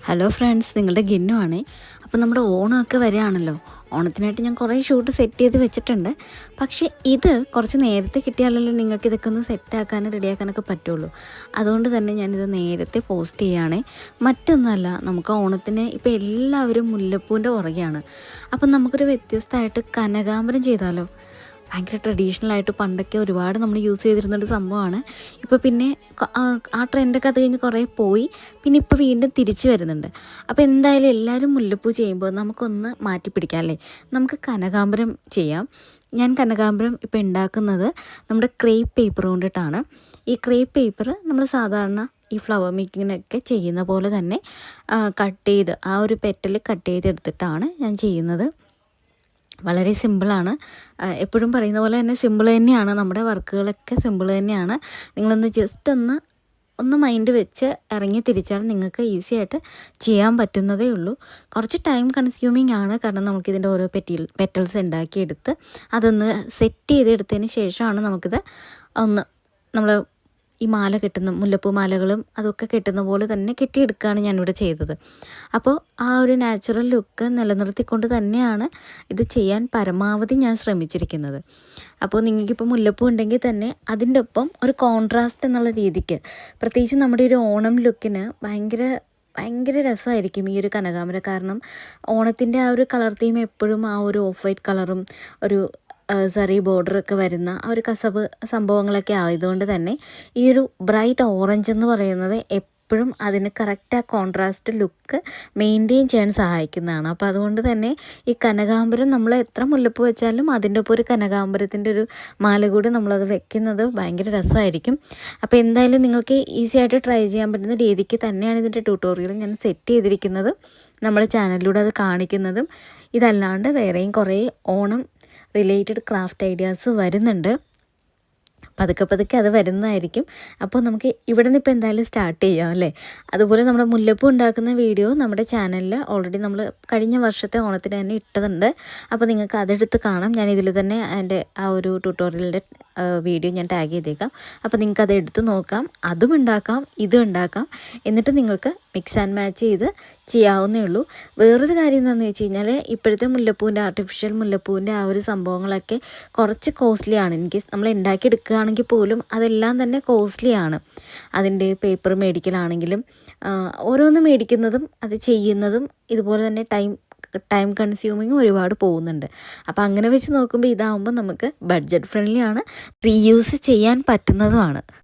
Hello friends, നിങ്ങളുടെ ഗിന്നു ആണേ. അപ്പോൾ നമ്മുടെ ഓണമൊക്കെ വരികയാണല്ലോ. ഓണത്തിനായിട്ട് ഞാൻ കുറേ ഷൂട്ട് സെറ്റ് ചെയ്ത് വെച്ചിട്ടുണ്ട്. പക്ഷേ ഇത് കുറച്ച് നേരത്തെ കിട്ടിയാലല്ലേ നിങ്ങൾക്ക് ഇതൊക്കെ ഒന്ന് സെറ്റാക്കാനും റെഡിയാക്കാനൊക്കെ പറ്റുള്ളൂ. അതുകൊണ്ട് തന്നെ ഞാനിത് നേരത്തെ പോസ്റ്റ് ചെയ്യുകയാണേ. മറ്റൊന്നുമല്ല, നമുക്ക് ഓണത്തിന് ഇപ്പോൾ എല്ലാവരും മുല്ലപ്പൂവിൻ്റെ പുറകെയാണ്. അപ്പം നമുക്കൊരു വ്യത്യസ്തമായിട്ട് കനകാംബരം ചെയ്താലോ? ഭയങ്കര ട്രഡീഷണലായിട്ട് പണ്ടൊക്കെ ഒരുപാട് നമ്മൾ യൂസ് ചെയ്തിരുന്നൊരു സംഭവമാണ്. ഇപ്പോൾ പിന്നെ ആ ട്രെൻഡൊക്കെ അത് കഴിഞ്ഞ് കുറേ പോയി. പിന്നെ ഇപ്പോൾ വീണ്ടും തിരിച്ച് വരുന്നുണ്ട്. അപ്പോൾ എന്തായാലും എല്ലാവരും മുല്ലപ്പൂ ചെയ്യുമ്പോൾ നമുക്കൊന്ന് മാറ്റി പിടിക്കാം അല്ലേ? നമുക്ക് കനകാംബരം ചെയ്യാം. ഞാൻ കനകാംബരം ഇപ്പോൾ ഉണ്ടാക്കുന്നത് നമ്മുടെ ക്രേപ്പ് പേപ്പർ കൊണ്ടിട്ടാണ്. ഈ ക്രേപ്പ് പേപ്പർ നമ്മൾ സാധാരണ ഈ ഫ്ലവർ മേക്കിങ്ങിനൊക്കെ ചെയ്യുന്ന പോലെ തന്നെ കട്ട് ചെയ്ത് ആ ഒരു പെറ്റൽ കട്ട് ചെയ്തെടുത്തിട്ടാണ് ഞാൻ ചെയ്യുന്നത്. വളരെ സിമ്പിളാണ്. എപ്പോഴും പറയുന്ന പോലെ തന്നെ സിമ്പിൾ തന്നെയാണ്. നമ്മുടെ വർക്കുകളൊക്കെ സിമ്പിൾ തന്നെയാണ്. നിങ്ങളൊന്ന് ജസ്റ്റ് ഒന്ന് മൈൻഡ് വെച്ച് ഇറങ്ങി തിരിച്ചാൽ നിങ്ങൾക്ക് ഈസി ആയിട്ട് ചെയ്യാൻ പറ്റുന്നതേ ഉള്ളൂ. കുറച്ച് ടൈം കൺസ്യൂമിങ് ആണ്, കാരണം നമുക്കിതിൻ്റെ ഓരോ പെറ്റൽസ് ഉണ്ടാക്കിയെടുത്ത് അതൊന്ന് സെറ്റ് ചെയ്തെടുത്തതിന് ശേഷമാണ് നമുക്കിത് നമ്മൾ ഈ മാല കെട്ടുന്ന മുല്ലപ്പൂ മാലകളും അതൊക്കെ കെട്ടുന്ന പോലെ തന്നെ കെട്ടിയെടുക്കുകയാണ് ഞാനിവിടെ ചെയ്തത്. അപ്പോൾ ആ ഒരു നാച്ചുറൽ ലുക്ക് നിലനിർത്തിക്കൊണ്ട് തന്നെയാണ് ഇത് ചെയ്യാൻ പരമാവധി ഞാൻ ശ്രമിച്ചിരിക്കുന്നത്. അപ്പോൾ നിങ്ങൾക്കിപ്പോൾ മുല്ലപ്പൂ ഉണ്ടെങ്കിൽ തന്നെ അതിൻ്റെ ഒപ്പം ഒരു കോൺട്രാസ്റ്റ് എന്നുള്ള രീതിക്ക്, പ്രത്യേകിച്ച് നമ്മുടെ ഒരു ഓണം ലുക്കിന് ഭയങ്കര രസമായിരിക്കും ഈ ഒരു കനകാംബരം. കാരണം ഓണത്തിൻ്റെ ആ ഒരു കളർ തീം എപ്പോഴും ആ ഒരു ഓഫ് വൈറ്റ് കളറും ഒരു സറി ബോർഡറൊക്കെ വരുന്ന ആ ഒരു കസവ് സംഭവങ്ങളൊക്കെ ആയതുകൊണ്ട് തന്നെ ഈ ഒരു ബ്രൈറ്റ് ഓറഞ്ച് എന്ന് പറയുന്നത് എപ്പോഴും അതിന് കറക്റ്റ് ആ കോൺട്രാസ്റ്റ് ലുക്ക് മെയിൻറ്റെയിൻ ചെയ്യാൻ സഹായിക്കുന്നതാണ്. അപ്പോൾ അതുകൊണ്ട് തന്നെ ഈ കനകാംബരം നമ്മൾ എത്ര മുല്ലപ്പൂ വെച്ചാലും അതിൻ്റെ ഒപ്പം ഒരു കനകാംബരത്തിൻ്റെ ഒരു മാല കൂടി നമ്മളത് വെക്കുന്നത് ഭയങ്കര രസമായിരിക്കും. അപ്പോൾ എന്തായാലും നിങ്ങൾക്ക് ഈസി ആയിട്ട് ട്രൈ ചെയ്യാൻ പറ്റുന്ന രീതിക്ക് തന്നെയാണ് ഇതിൻ്റെ ട്യൂട്ടോറിയൽ ഞാൻ സെറ്റ് ചെയ്തിരിക്കുന്നത്. നമ്മുടെ ചാനലിലൂടെ അത് കാണിക്കുന്നതും. ഇതല്ലാണ്ട് വേറെയും കുറേ ഓണം റിലേറ്റഡ് ക്രാഫ്റ്റ് ഐഡിയാസ് വരുന്നുണ്ട്. പതുക്കെ അത് വരുന്നതായിരിക്കും. അപ്പോൾ നമുക്ക് ഇവിടെ നിന്ന് ഇപ്പോൾ എന്തായാലും സ്റ്റാർട്ട് ചെയ്യാം അല്ലേ? അതുപോലെ നമ്മുടെ മുല്ലപ്പൂ ഉണ്ടാക്കുന്ന വീഡിയോ നമ്മുടെ ചാനലിൽ ഓൾറെഡി നമ്മൾ കഴിഞ്ഞ വർഷത്തെ ഓണത്തിന് തന്നെ ഇട്ടതുണ്ട്. അപ്പോൾ നിങ്ങൾക്ക് അതെടുത്ത് കാണാം. ഞാൻ ഇതിൽ തന്നെ അതിൻ്റെ ആ ഒരു ട്യൂട്ടോറിയലിൻ്റെ വീഡിയോ ഞാൻ ടാഗ് ചെയ്തേക്കാം. അപ്പോൾ നിങ്ങൾക്ക് അത് എടുത്ത് നോക്കാം. അതും ഉണ്ടാക്കാം, ഇതും ഉണ്ടാക്കാം. എന്നിട്ട് നിങ്ങൾക്ക് മിക്സ് ആൻഡ് മാച്ച് ചെയ്ത് ചെയ്യാവുന്നേ ഉള്ളൂ. വേറൊരു കാര്യം എന്താണെന്ന് വെച്ച് കഴിഞ്ഞാൽ, ഇപ്പോഴത്തെ മുല്ലപ്പൂവിൻ്റെ ആർട്ടിഫിഷ്യൽ മുല്ലപ്പൂവിൻ്റെ ആ ഒരു സംഭവങ്ങളൊക്കെ കുറച്ച് കോസ്റ്റ്ലിയാണ്. ഇൻകേസ് നമ്മൾ ഉണ്ടാക്കിയെടുക്കുകയാണെങ്കിൽ പോലും അതെല്ലാം തന്നെ കോസ്റ്റ്ലിയാണ്. അതിൻ്റെ പേപ്പർ മേടിക്കലാണെങ്കിലും ഓരോന്ന് മേടിക്കുന്നതും അത് ചെയ്യുന്നതും ഇതുപോലെ തന്നെ ടൈം കൺസ്യൂമിങ് ഒരുപാട് പോകുന്നുണ്ട്. അപ്പോൾ അങ്ങനെ വെച്ച് നോക്കുമ്പോൾ ഇതാകുമ്പോൾ നമുക്ക് ബഡ്ജറ്റ് ഫ്രണ്ട്ലി ആണ്, റീയൂസ് ചെയ്യാൻ പറ്റുന്നതുമാണ്.